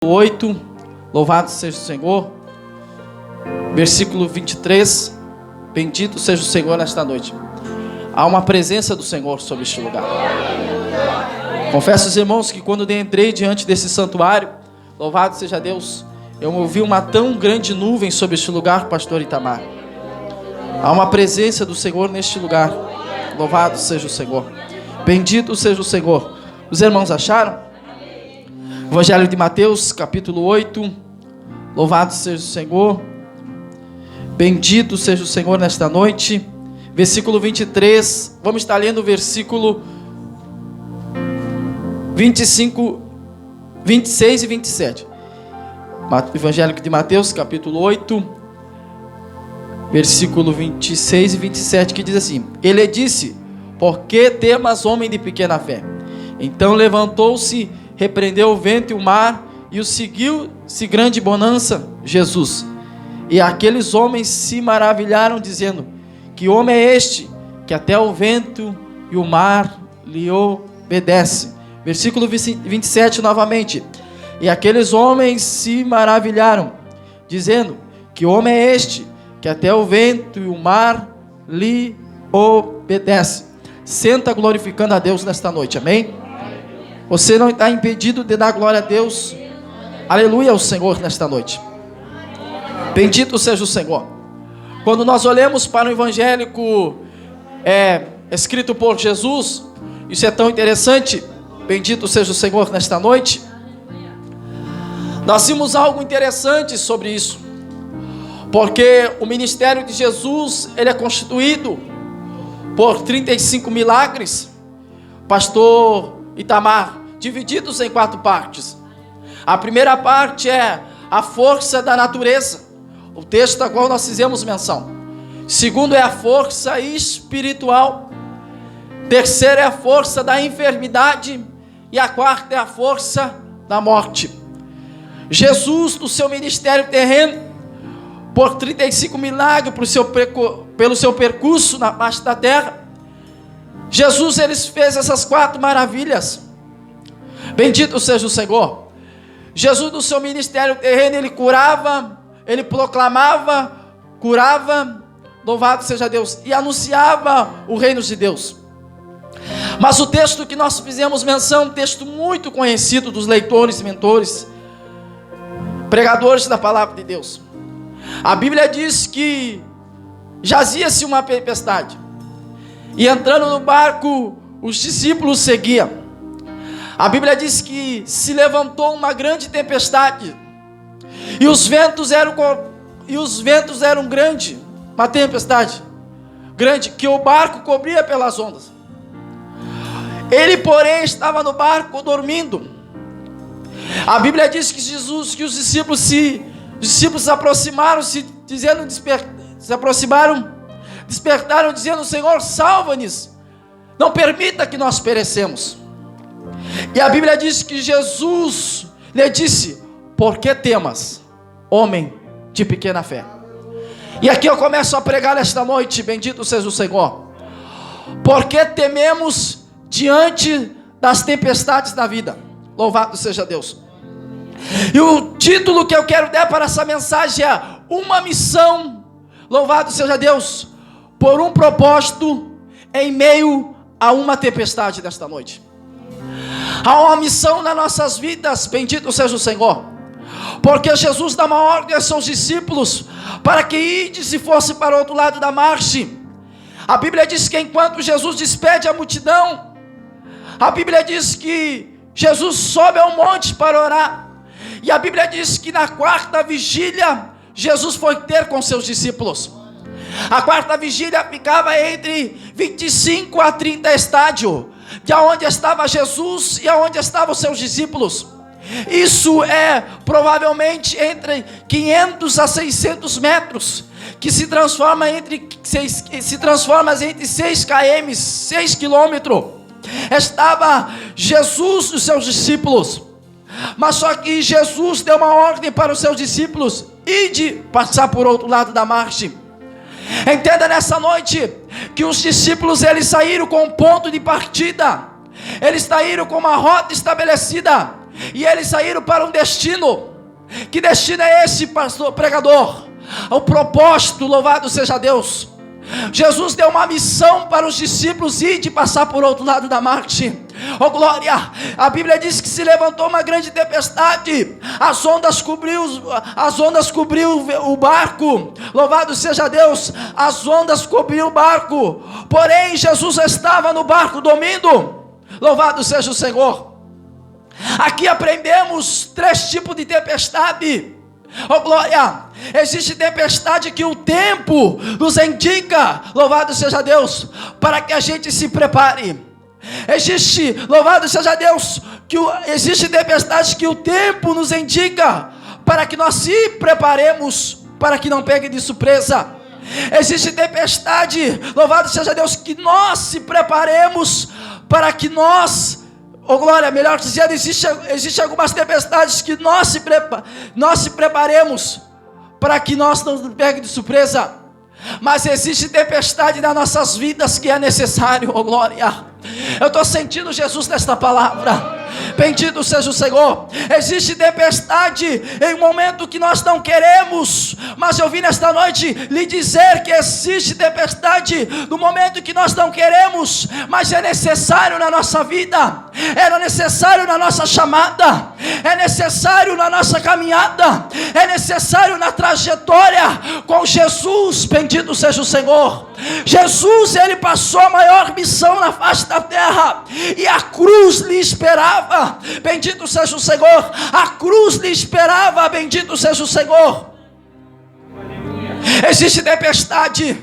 8, louvado seja o Senhor. Versículo 23, bendito seja o Senhor nesta noite. Há uma presença do Senhor sobre este lugar. Confesso aos irmãos que quando entrei diante desse santuário, louvado seja Deus, eu ouvi uma tão grande nuvem sobre este lugar, pastor Itamar. Há uma presença do Senhor neste lugar. Louvado seja o Senhor. Bendito seja o Senhor. Os irmãos acharam? Evangelho de Mateus, capítulo 8. Louvado seja o Senhor. Bendito seja o Senhor nesta noite. Versículo 23. Vamos estar lendo o versículo 25, 26 e 27. Evangelho de Mateus, capítulo 8, versículo 26 e 27, que diz assim: Ele disse: Por que temas, homem de pequena fé? Então levantou-se, repreendeu o vento e o mar, e o seguiu-se grande bonança, Jesus. E aqueles homens se maravilharam, dizendo: Que homem é este, que até o vento e o mar lhe obedecem? Versículo 27 novamente. E aqueles homens se maravilharam, dizendo: Que homem é este, que até o vento e o mar lhe obedecem? Senta glorificando a Deus nesta noite, amém? Você não está impedido de dar glória a Deus. Aleluia ao Senhor nesta noite. Bendito seja o Senhor. Quando nós olhamos para o evangélico escrito por Jesus, isso é tão interessante. Bendito seja o Senhor nesta noite. Nós vimos algo interessante sobre isso, porque o ministério de Jesus, ele é constituído por 35 milagres, pastor Itamar, divididos em 4 partes. A primeira parte é a força da natureza, o texto a qual nós fizemos menção. Segundo é a força espiritual. Terceira é a força da enfermidade. E a quarta é a força da morte. Jesus, no seu ministério terreno, por 35 milagres pelo seu percurso na face da terra, Jesus, ele fez essas 4 maravilhas. Bendito seja o Senhor. Jesus, no seu ministério terreno, ele curava, ele proclamava, curava, louvado seja Deus, e anunciava o reino de Deus. Mas o texto que nós fizemos menção, um texto muito conhecido dos leitores, mentores, pregadores da palavra de Deus. A Bíblia diz que jazia-se uma tempestade, e entrando no barco, os discípulos seguiam. A Bíblia diz que se levantou uma grande tempestade, e os ventos eram grandes, uma tempestade grande, que o barco cobria pelas ondas. Ele, porém, estava no barco dormindo. A Bíblia diz que os discípulos se aproximaram, despertaram, dizendo: Senhor, salva-nos, não permita que nós perecemos. E a Bíblia diz que Jesus lhe disse: Por que temas, homem de pequena fé? E aqui eu começo a pregar esta noite, bendito seja o Senhor. Por que tememos diante das tempestades da vida? Louvado seja Deus. E o título que eu quero dar para essa mensagem é: Uma missão, louvado seja Deus, por um propósito em meio a uma tempestade desta noite. Há uma missão nas nossas vidas, bendito seja o Senhor, porque Jesus dá uma ordem aos seus discípulos para que ides e fosse para o outro lado da margem. A Bíblia diz que enquanto Jesus despede a multidão, a Bíblia diz que Jesus sobe ao monte para orar. E a Bíblia diz que na 4ª vigília, Jesus foi ter com seus discípulos. A 4ª vigília ficava entre 25 a 30 estádios, de onde estava Jesus e onde estavam os seus discípulos. Isso é provavelmente entre 500 a 600 metros, que se transforma entre 6 km, 6 quilômetros. Estava Jesus e os seus discípulos. Mas só que Jesus deu uma ordem para os seus discípulos: ide passar por outro lado da margem. Entenda nessa noite que os discípulos, eles saíram com um ponto de partida, eles saíram com uma rota estabelecida, E eles saíram para um destino. Que destino é esse, pastor, pregador? O propósito, louvado seja Deus. Jesus deu uma missão para os discípulos ir de passar por outro lado da margem. Oh glória, a Bíblia diz que se levantou uma grande tempestade, as ondas cobriu o barco. Louvado seja Deus, as ondas cobriu o barco, porém Jesus estava no barco dormindo. Louvado seja o Senhor. Aqui aprendemos 3 tipos de tempestade. Oh glória, existe tempestade que o tempo nos indica, louvado seja Deus, para que a gente se prepare. Existe, louvado seja Deus, existe tempestade que o tempo nos indica, para que nós se preparemos, para que não pegue de surpresa. Existe tempestade, louvado seja Deus, que nós se preparemos, para que nós, oh glória, melhor dizendo, existe algumas tempestades que nós se preparemos para que nós não pegue de surpresa. Mas existe tempestade nas nossas vidas que é necessário, oh glória. Eu estou sentindo Jesus nesta palavra. Bendito seja o Senhor. Existe tempestade em um momento que nós não queremos, mas eu vim nesta noite lhe dizer que existe tempestade no momento que nós não queremos, mas é necessário na nossa vida, é necessário na nossa chamada, é necessário na nossa caminhada, é necessário na trajetória com Jesus. Bendito seja o Senhor. Jesus, ele passou a maior missão na face da terra, e a cruz lhe esperava. Bendito seja o Senhor. A cruz lhe esperava. Bendito seja o Senhor. Existe tempestade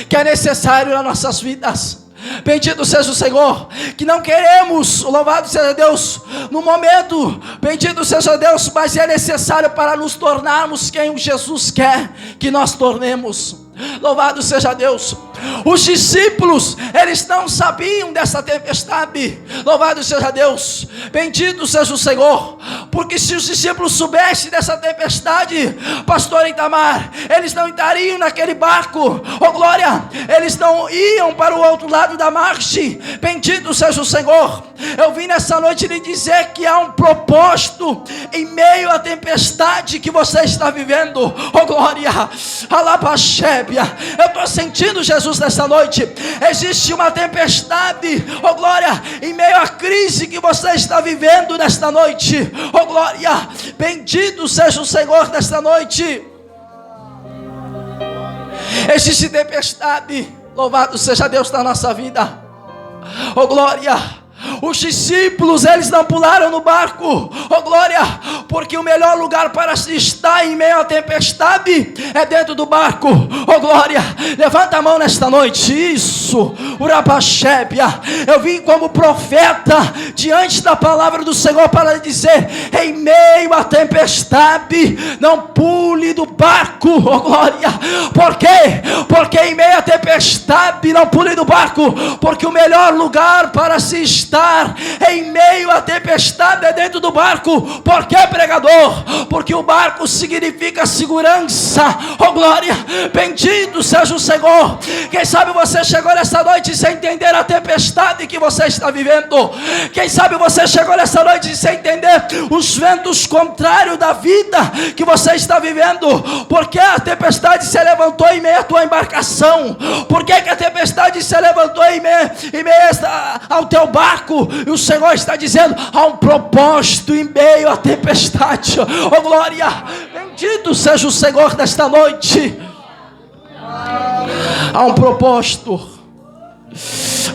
que é necessário nas nossas vidas. Bendito seja o Senhor, que não queremos, louvado seja Deus, no momento, bendito seja Deus, mas é necessário para nos tornarmos quem Jesus quer que nós tornemos. Louvado seja Deus. Os discípulos, eles não sabiam dessa tempestade. Louvado seja Deus. Bendito seja o Senhor. Porque se os discípulos soubessem dessa tempestade, pastor Itamar, eles não estariam naquele barco. Oh glória, eles não iam para o outro lado da margem. Bendito seja o Senhor. Eu vim nessa noite lhe dizer que há um propósito em meio à tempestade que você está vivendo. Oh glória, alabachébia. Eu estou sentindo Jesus nessa noite. Existe uma tempestade, oh glória, em meio à crise que você está vivendo nesta noite. Oh glória, bendito seja o Senhor nesta noite. Existe tempestade, louvado seja Deus na nossa vida. Oh glória. Os discípulos, eles não pularam no barco, oh glória, porque o melhor lugar para se estar em meio à tempestade é dentro do barco. Oh glória, levanta a mão nesta noite. Isso, urabachébia. Eu vim como profeta diante da palavra do Senhor para dizer: em meio à tempestade, não pule do barco. Oh glória. Por quê? Porque em meio à tempestade, não pule do barco, porque o melhor lugar para se estar em meio à tempestade é dentro do barco. Por que, pregador? Porque o barco significa segurança. Oh glória, bendito seja o Senhor. Quem sabe você chegou nessa noite sem entender a tempestade que você está vivendo. Quem sabe você chegou nessa noite sem entender os ventos contrários da vida que você está vivendo. Porque a tempestade se levantou em meio à tua embarcação. Por que a tempestade se levantou em meio ao teu barco? E o Senhor está dizendo: há um propósito em meio à tempestade. Oh glória, bendito seja o Senhor nesta noite. Há um propósito.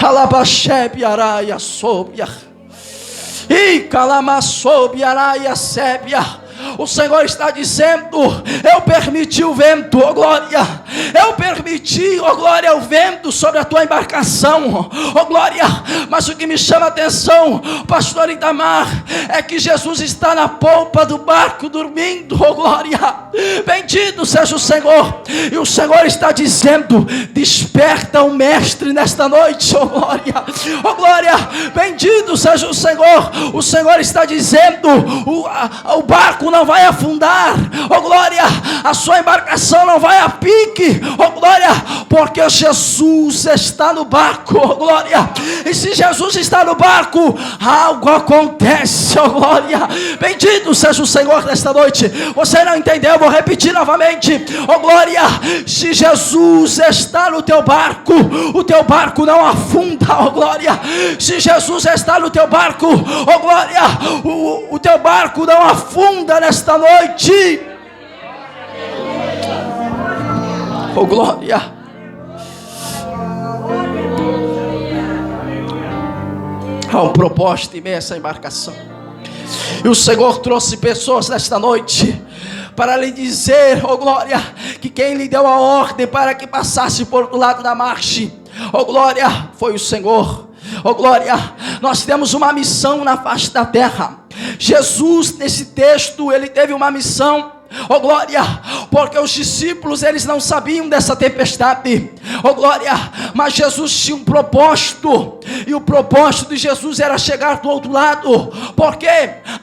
Alabachebe araia sobia. E calamasobe araia sébia. O Senhor está dizendo: eu permiti o vento, oh glória, eu permiti, oh glória, o vento sobre a tua embarcação, oh glória. Mas o que me chama a atenção, pastor Itamar, é que Jesus está na polpa do barco dormindo, oh glória. Bendito seja o Senhor. E o Senhor está dizendo: desperta o mestre nesta noite, oh glória, oh glória. Bendito seja o Senhor. O Senhor está dizendo: o barco barco não vai afundar, oh glória, a sua embarcação não vai a pique, oh glória, porque Jesus está no barco, oh glória. E se Jesus está no barco, algo acontece, oh glória. Bendito seja o Senhor nesta noite. Você não entendeu? Eu vou repetir novamente, oh glória. Se Jesus está no teu barco, o teu barco não afunda, oh glória. Se Jesus está no teu barco, oh glória, o teu barco não afunda nesta noite, oh glória. Há um propósito em meio a essa embarcação. E o Senhor trouxe pessoas nesta noite para lhe dizer, oh glória, que quem lhe deu a ordem para que passasse por outro lado da margem, oh glória, foi o Senhor. Oh glória, nós temos uma missão na face da terra. Jesus, nesse texto, ele teve uma missão, oh glória, porque os discípulos, eles não sabiam dessa tempestade, oh glória, mas Jesus tinha um propósito, e o propósito de Jesus era chegar do outro lado, porque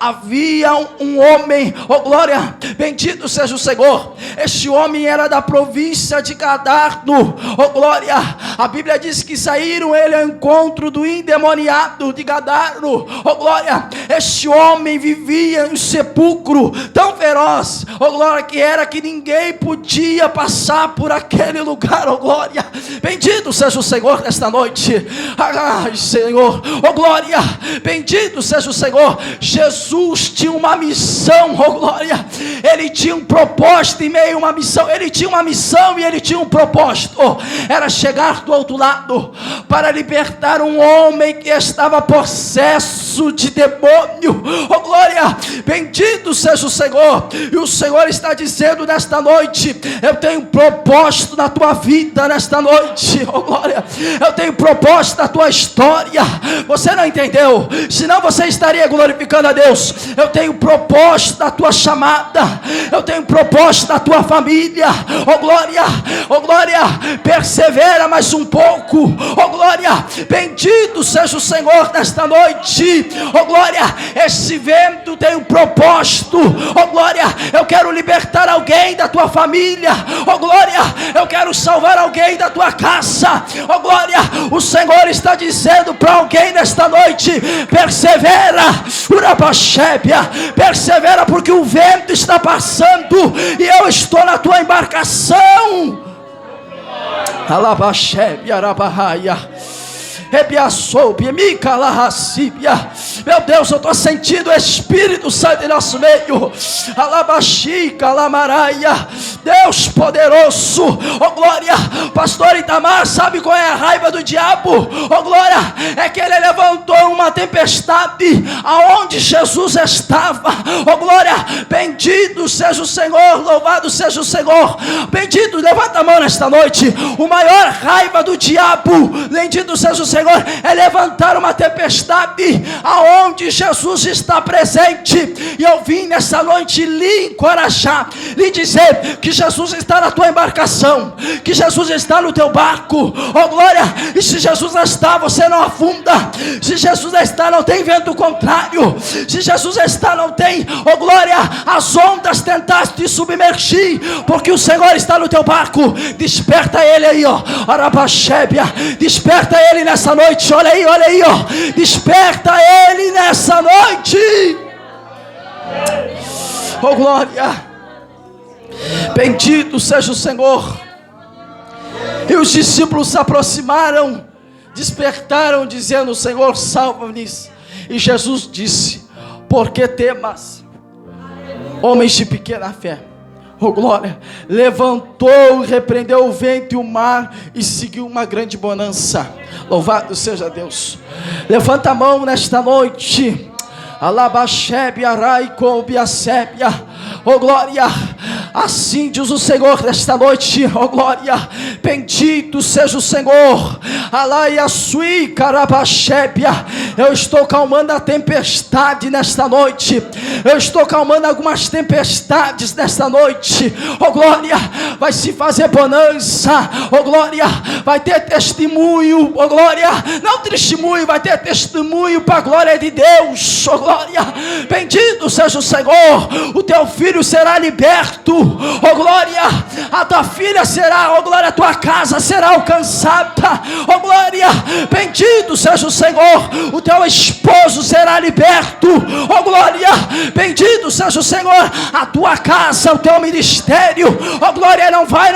havia um homem, oh glória, bendito seja o Senhor. Este homem era da província de Gadarno, oh glória. A Bíblia diz que saíram ele ao encontro do endemoniado de Gadarno, oh glória. Este homem vivia em um sepulcro tão feroz, oh glória, que era que ninguém podia passar por aquele lugar, oh glória. Bendito seja o Senhor nesta noite. Ai Senhor, oh glória, bendito seja o Senhor. Jesus tinha uma missão, oh glória. Ele tinha um propósito em meio a uma missão. Ele tinha uma missão e ele tinha um propósito. Era chegar do outro lado para libertar um homem que estava possesso de demônio, oh glória. Bendito seja o Senhor. E o Senhor está dizendo nesta noite: eu tenho um propósito na tua vida nesta noite, oh glória. Eu tenho um propósito na tua história. Você não entendeu? Senão você estaria glorificando a Deus. Eu tenho um propósito na tua chamada. Eu tenho um propósito na tua família, oh glória, oh glória. Persevera mais um pouco, oh glória. Bendito seja o Senhor nesta noite, oh glória. Esse vento tem um propósito, oh glória. Eu quero libertar alguém da tua família, oh glória. Eu quero salvar alguém da tua casa, oh glória. O Senhor está dizendo para alguém nesta noite: persevera, urabachébia, persevera, porque o vento está passando e eu estou na tua embarcação. Alabachébia, arabahaia. Meu Deus, eu estou sentindo o Espírito Santo em nosso meio. Alabaxica, alamaraia. Deus poderoso, oh glória. Pastor Itamar, sabe qual é a raiva do diabo? Oh glória, é que ele levantou uma tempestade aonde Jesus estava. Oh glória, bendito seja o Senhor, louvado seja o Senhor. Bendito, levanta a mão nesta noite. O maior raiva do diabo, bendito seja o Senhor, é levantar uma tempestade aonde Jesus está presente. E eu vim nessa noite lhe encorajar, lhe dizer que Jesus está na tua embarcação, que Jesus está no teu barco, oh glória. E se Jesus está, você não afunda. Se Jesus está, não tem vento contrário. Se Jesus está, não tem, oh glória, as ondas tentar te submergir, porque o Senhor está no teu barco. Desperta ele aí, ó, arabachébia. Desperta ele nessa noite. Olha aí, ó. Desperta ele nessa noite. Oh glória. Bendito seja o Senhor. E os discípulos se aproximaram, despertaram, dizendo: Senhor, salva-nos. E Jesus disse: por que temas, homens de pequena fé? Oh glória. Levantou, repreendeu o vento e o mar, e seguiu uma grande bonança. Louvado seja Deus. Levanta a mão nesta noite. Alabachebe, arai, coubiacébia. Oh glória. Assim diz o Senhor nesta noite, oh glória, bendito seja o Senhor. Alaia sui carabachébia. Eu estou calmando a tempestade nesta noite. Eu estou calmando algumas tempestades nesta noite. Oh glória, vai se fazer bonança. Oh glória, vai ter testemunho. Oh glória, não testemunho, vai ter testemunho para a glória de Deus. Oh glória, bendito seja o Senhor. O teu filho será liberto. Oh glória, a tua filha será, oh glória, a tua casa será alcançada. Oh glória, bendito seja o Senhor. O teu esposo será liberto. Oh glória, bendito seja o Senhor. A tua casa, o teu ministério, oh glória, não vai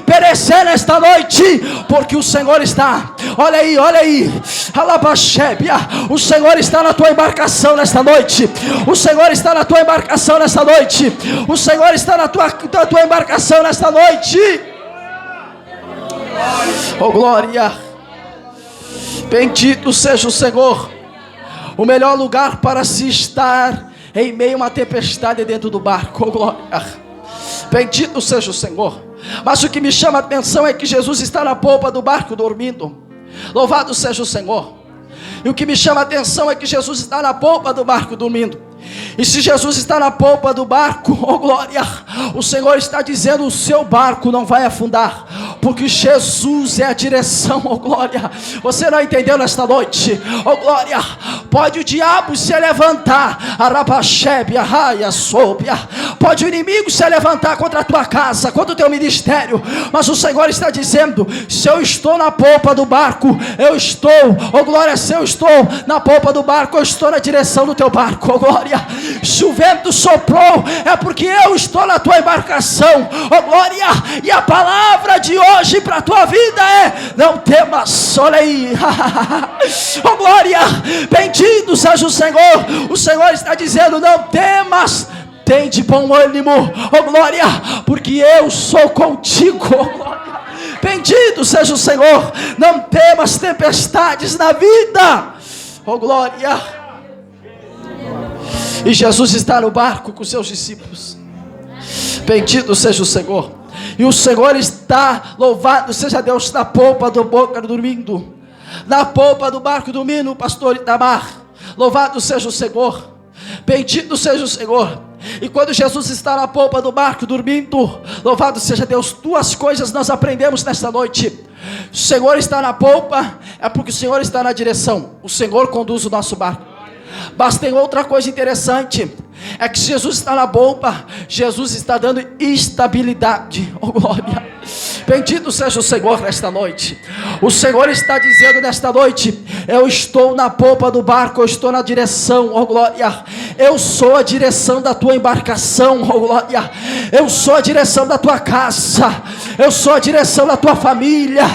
perecer nesta noite, porque o Senhor está, olha aí, alabachébia, o Senhor está na tua embarcação nesta noite. O Senhor está na tua embarcação nesta noite. O Senhor está na tua embarcação nesta noite. Oh glória, bendito seja o Senhor. O melhor lugar para se estar em meio a uma tempestade é dentro do barco. Oh glória, bendito seja o Senhor. Mas o que me chama a atenção é que Jesus está na polpa do barco dormindo. Louvado seja o Senhor. E o que me chama a atenção é que Jesus está na polpa do barco dormindo. E se Jesus está na polpa do barco, oh glória, o Senhor está dizendo: o seu barco não vai afundar, porque Jesus é a direção. Oh glória, você não entendeu nesta noite? Oh glória, pode o diabo se levantar, arabachébia, raia, sóbia, pode o inimigo se levantar contra a tua casa, contra o teu ministério, mas o Senhor está dizendo: se eu estou na polpa do barco, eu estou, oh glória, se eu estou na polpa do barco, eu estou na direção do teu barco. Oh glória, se o vento soprou, é porque eu estou na tua embarcação. Oh glória, e a palavra de hoje para a tua vida é: não temas. Olha aí. Oh glória, bendito seja o Senhor. O Senhor está dizendo: não temas, tem de bom ânimo. Oh glória, porque eu sou contigo. Oh glória, bendito seja o Senhor. Não temas tempestades na vida. Oh glória. E Jesus está no barco com seus discípulos. Bendito seja o Senhor. E o Senhor está, louvado seja Deus, na polpa do barco dormindo. Na polpa do barco dormindo, pastor Itamar. Louvado seja o Senhor. Bendito seja o Senhor. E quando Jesus está na polpa do barco dormindo, louvado seja Deus, duas coisas nós aprendemos nesta noite. O Senhor está na polpa, é porque o Senhor está na direção. O Senhor conduz o nosso barco. Mas tem outra coisa interessante, é que Jesus está na polpa, Jesus está dando estabilidade. Oh glória, bendito seja o Senhor nesta noite. O Senhor está dizendo nesta noite: eu estou na polpa do barco, eu estou na direção. Oh glória, eu sou a direção da tua embarcação. Oh glória, eu sou a direção da tua casa, eu sou a direção da tua família,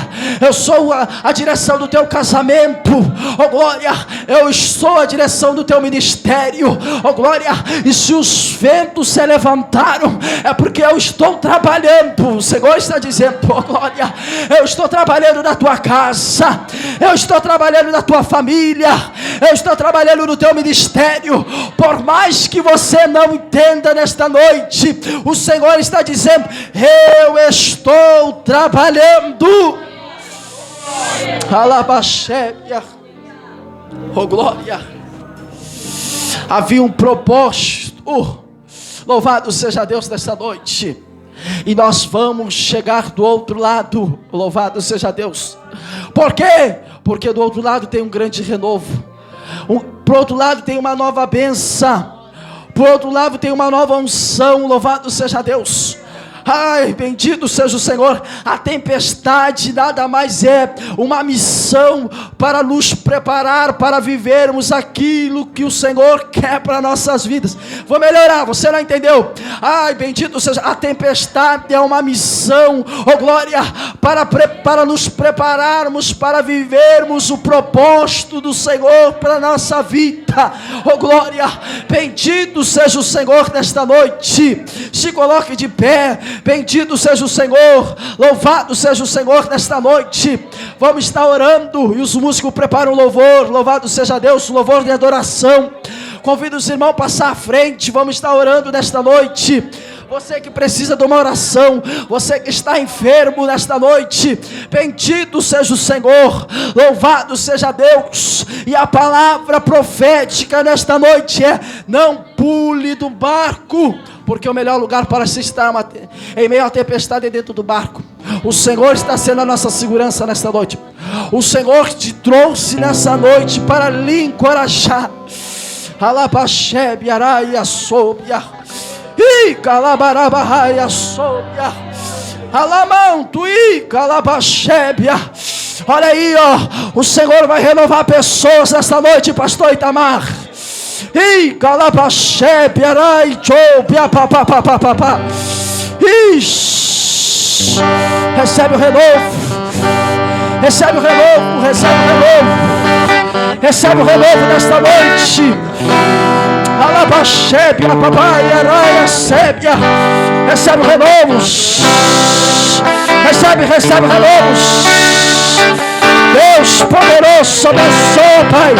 eu sou a direção do teu casamento. Oh glória, eu sou a direção do teu ministério. Oh glória, e se os ventos se levantaram, é porque eu estou trabalhando. O Senhor está dizendo: oh glória, eu estou trabalhando na tua casa, eu estou trabalhando na tua família, eu estou trabalhando no teu ministério. Por mais que você não entenda nesta noite, o Senhor está dizendo: eu estou trabalhando. Alabachébia, oh glória. Havia um propósito. Louvado seja Deus nesta noite. E nós vamos chegar do outro lado. Louvado seja Deus. Por quê? Porque do outro lado tem um grande renovo. Pro outro lado tem uma nova bênção. Pro outro lado tem uma nova unção. Louvado seja Deus. Ai, bendito seja o Senhor. A tempestade nada mais é uma missão para nos preparar para vivermos aquilo que o Senhor quer para nossas vidas. Vou melhorar, você não entendeu? Ai, bendito seja, a tempestade é uma missão, oh glória, para nos prepararmos para vivermos o propósito do Senhor para a nossa vida. Oh glória, bendito seja o Senhor nesta noite. Se coloque de pé. Bendito seja o Senhor, louvado seja o Senhor nesta noite. Vamos estar orando e os músicos preparam o louvor. Louvado seja Deus, louvor de adoração. Convido os irmãos a passar à frente. Vamos estar orando nesta noite. Você que precisa de uma oração, você que está enfermo nesta noite, bendito seja o Senhor, louvado seja Deus. E a palavra profética nesta noite é: não pule do barco, porque o melhor lugar para se estar em meio à tempestade é dentro do barco. O Senhor está sendo a nossa segurança nesta noite. O Senhor te trouxe nessa noite para lhe encorajar. Alabaxebe, araia, sobia. I calabarabaia, sobia. Alamanto, i calabaxébia. Olha aí, ó. O Senhor vai renovar pessoas nesta noite, pastor Itamar. I calabaxébia, arai, chobia, papapapapá. Ixi. Recebe o renovo. Recebe o renovo, recebe o renovo. Recebe o renovo nesta noite. Alabaxébia, papai, araia, sébia. Recebe o renovo. Recebe o renovo. Deus poderoso, abençoa, Pai.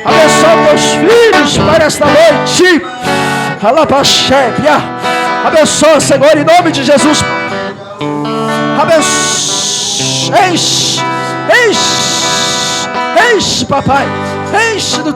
Abençoa meus filhos para esta noite. Alabaxébia. Abençoa, Senhor, em nome de Jesus. Abençoa. Enche, papai. Enche do